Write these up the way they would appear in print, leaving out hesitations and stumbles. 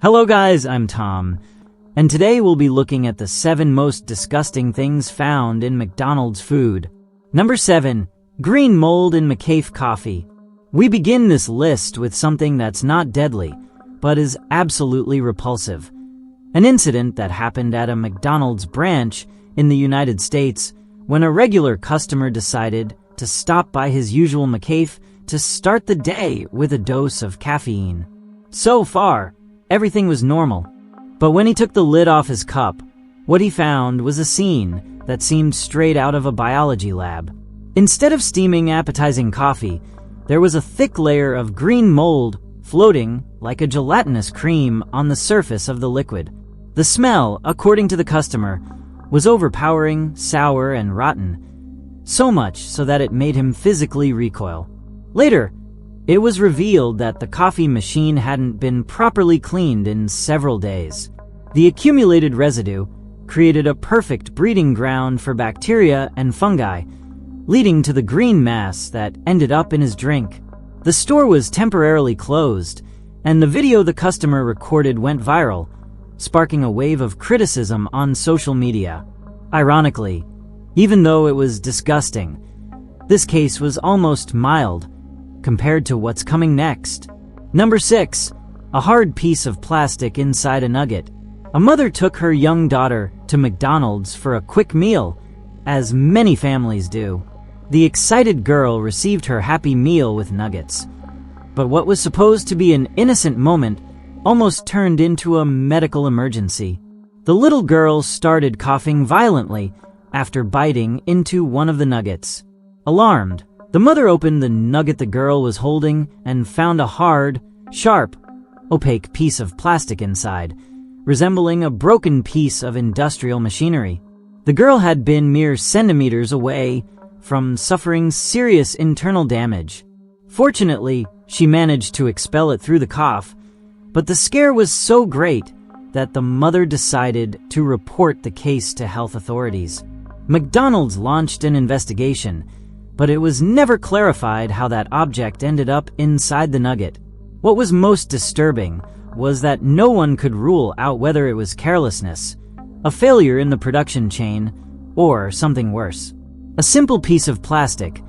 Hello guys, I'm Tom, and today we'll be looking at the 7 most disgusting things found in McDonald's food. Number 7. Green mold in McCafé coffee. We begin this list with something that's not deadly, but is absolutely repulsive. An incident that happened at a McDonald's branch in the United States when a regular customer decided to stop by his usual McCafé to start the day with a dose of caffeine. So far, everything was normal, but when he took the lid off his cup, what he found was a scene that seemed straight out of a biology lab. Instead of steaming, appetizing coffee, there was a thick layer of green mold floating like a gelatinous cream on the surface of the liquid. The smell, according to the customer, was overpowering, sour, and rotten, so much so that it made him physically recoil. Later, it was revealed that the coffee machine hadn't been properly cleaned in several days. The accumulated residue created a perfect breeding ground for bacteria and fungi, leading to the green mass that ended up in his drink. The store was temporarily closed, and the video the customer recorded went viral, sparking a wave of criticism on social media. Ironically, even though it was disgusting, this case was almost mild compared to what's coming next. Number 6. A hard piece of plastic inside a nugget. A mother took her young daughter to McDonald's for a quick meal, as many families do. The excited girl received her happy meal with nuggets, but what was supposed to be an innocent moment almost turned into a medical emergency. The little girl started coughing violently after biting into one of the nuggets. Alarmed, the mother opened the nugget the girl was holding and found a hard, sharp, opaque piece of plastic inside, resembling a broken piece of industrial machinery. The girl had been mere centimeters away from suffering serious internal damage. Fortunately, she managed to expel it through the cough, but the scare was so great that the mother decided to report the case to health authorities. McDonald's launched an investigation, but it was never clarified how that object ended up inside the nugget. What was most disturbing was that no one could rule out whether it was carelessness, a failure in the production chain, or something worse. A simple piece of plastic,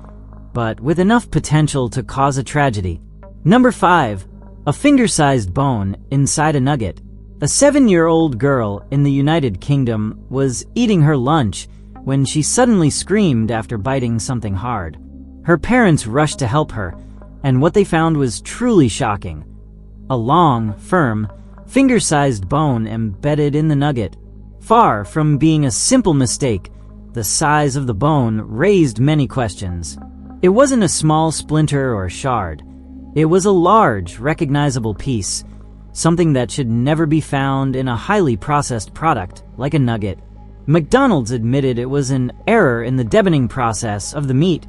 but with enough potential to cause a tragedy. Number 5. A finger-sized bone inside a nugget. A 7-year-old girl in the United Kingdom was eating her lunch when she suddenly screamed after biting something hard. Her parents rushed to help her, and what they found was truly shocking. A long, firm, finger-sized bone embedded in the nugget. Far from being a simple mistake, the size of the bone raised many questions. It wasn't a small splinter or shard. It was a large, recognizable piece, something that should never be found in a highly processed product like a nugget. McDonald's admitted it was an error in the deboning process of the meat,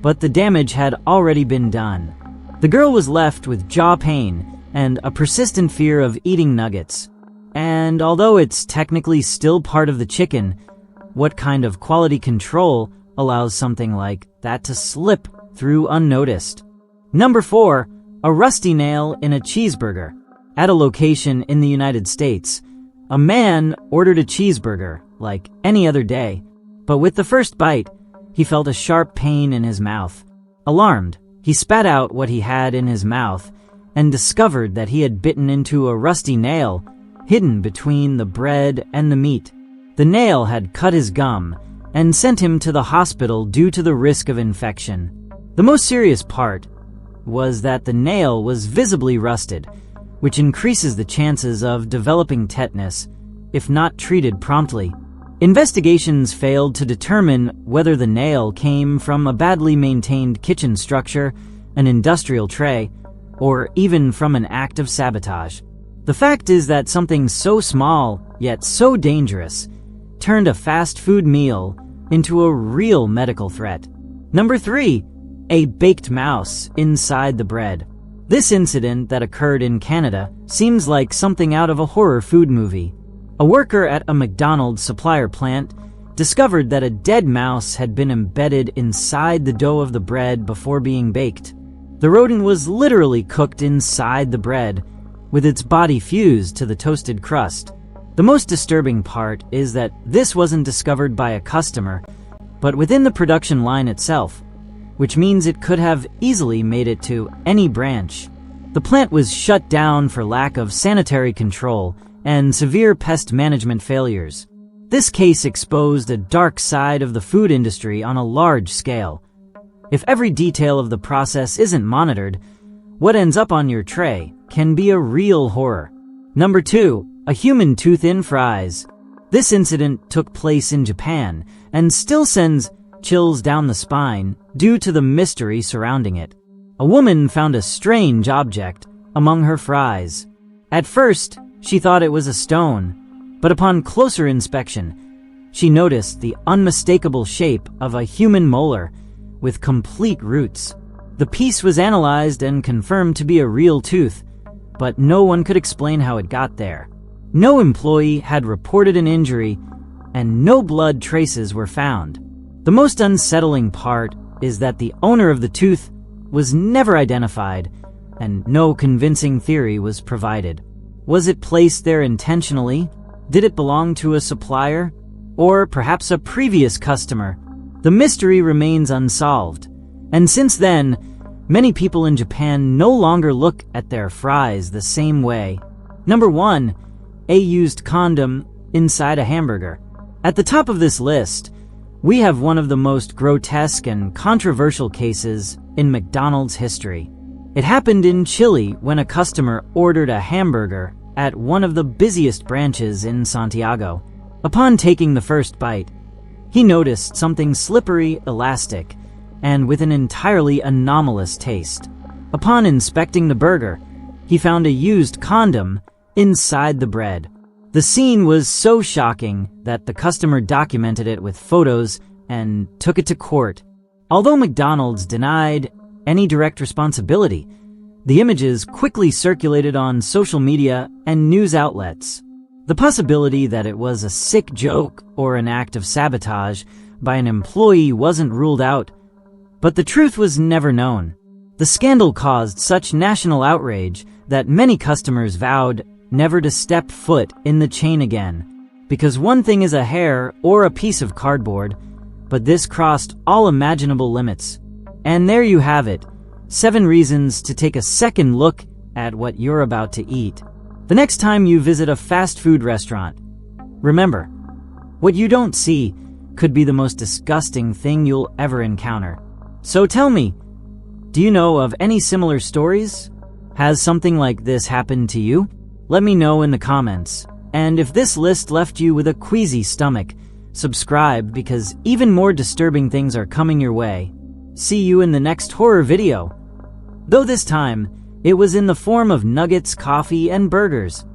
but the damage had already been done. The girl was left with jaw pain and a persistent fear of eating nuggets. And although it's technically still part of the chicken, what kind of quality control allows something like that to slip through unnoticed? Number 4. A rusty nail in a cheeseburger. At a location in the United States, a man ordered a cheeseburger like any other day, but with the first bite, he felt a sharp pain in his mouth. Alarmed, he spat out what he had in his mouth and discovered that he had bitten into a rusty nail hidden between the bread and the meat. The nail had cut his gum and sent him to the hospital due to the risk of infection. The most serious part was that the nail was visibly rusted, which increases the chances of developing tetanus if not treated promptly. Investigations failed to determine whether the nail came from a badly maintained kitchen structure, an industrial tray, or even from an act of sabotage. The fact is that something so small, yet so dangerous, turned a fast food meal into a real medical threat. Number 3. A baked mouse inside the bread. This incident that occurred in Canada seems like something out of a horror food movie. A worker at a McDonald's supplier plant discovered that a dead mouse had been embedded inside the dough of the bread before being baked. The rodent was literally cooked inside the bread, with its body fused to the toasted crust. The most disturbing part is that this wasn't discovered by a customer, but within the production line itself, which means it could have easily made it to any branch. The plant was shut down for lack of sanitary control and severe pest management failures. This case exposed a dark side of the food industry on a large scale. If every detail of the process isn't monitored, what ends up on your tray can be a real horror. Number 2, a human tooth in fries. This incident took place in Japan and still sends chills down the spine due to the mystery surrounding it. A woman found a strange object among her fries. At first, she thought it was a stone, but upon closer inspection, she noticed the unmistakable shape of a human molar with complete roots. The piece was analyzed and confirmed to be a real tooth, but no one could explain how it got there. No employee had reported an injury, and no blood traces were found. The most unsettling part is that the owner of the tooth was never identified, and no convincing theory was provided. Was it placed there intentionally? Did it belong to a supplier? Or perhaps a previous customer? The mystery remains unsolved, and since then, many people in Japan no longer look at their fries the same way. Number 1, a used condom inside a hamburger. At the top of this list, we have one of the most grotesque and controversial cases in McDonald's history. It happened in Chile when a customer ordered a hamburger at one of the busiest branches in Santiago. Upon taking the first bite, he noticed something slippery, elastic, and with an entirely anomalous taste. Upon inspecting the burger, he found a used condom inside the bread. The scene was so shocking that the customer documented it with photos and took it to court. Although McDonald's denied any direct responsibility, the images quickly circulated on social media and news outlets. The possibility that it was a sick joke or an act of sabotage by an employee wasn't ruled out, but the truth was never known. The scandal caused such national outrage that many customers vowed never to step foot in the chain again, because one thing is a hair or a piece of cardboard, but this crossed all imaginable limits. And there you have it, 7 reasons to take a second look at what you're about to eat. The next time you visit a fast food restaurant, remember, what you don't see could be the most disgusting thing you'll ever encounter. So tell me, do you know of any similar stories? Has something like this happened to you? Let me know in the comments. And if this list left you with a queasy stomach, subscribe because even more disturbing things are coming your way. See you in the next horror video. Though this time, it was in the form of nuggets, coffee, and burgers.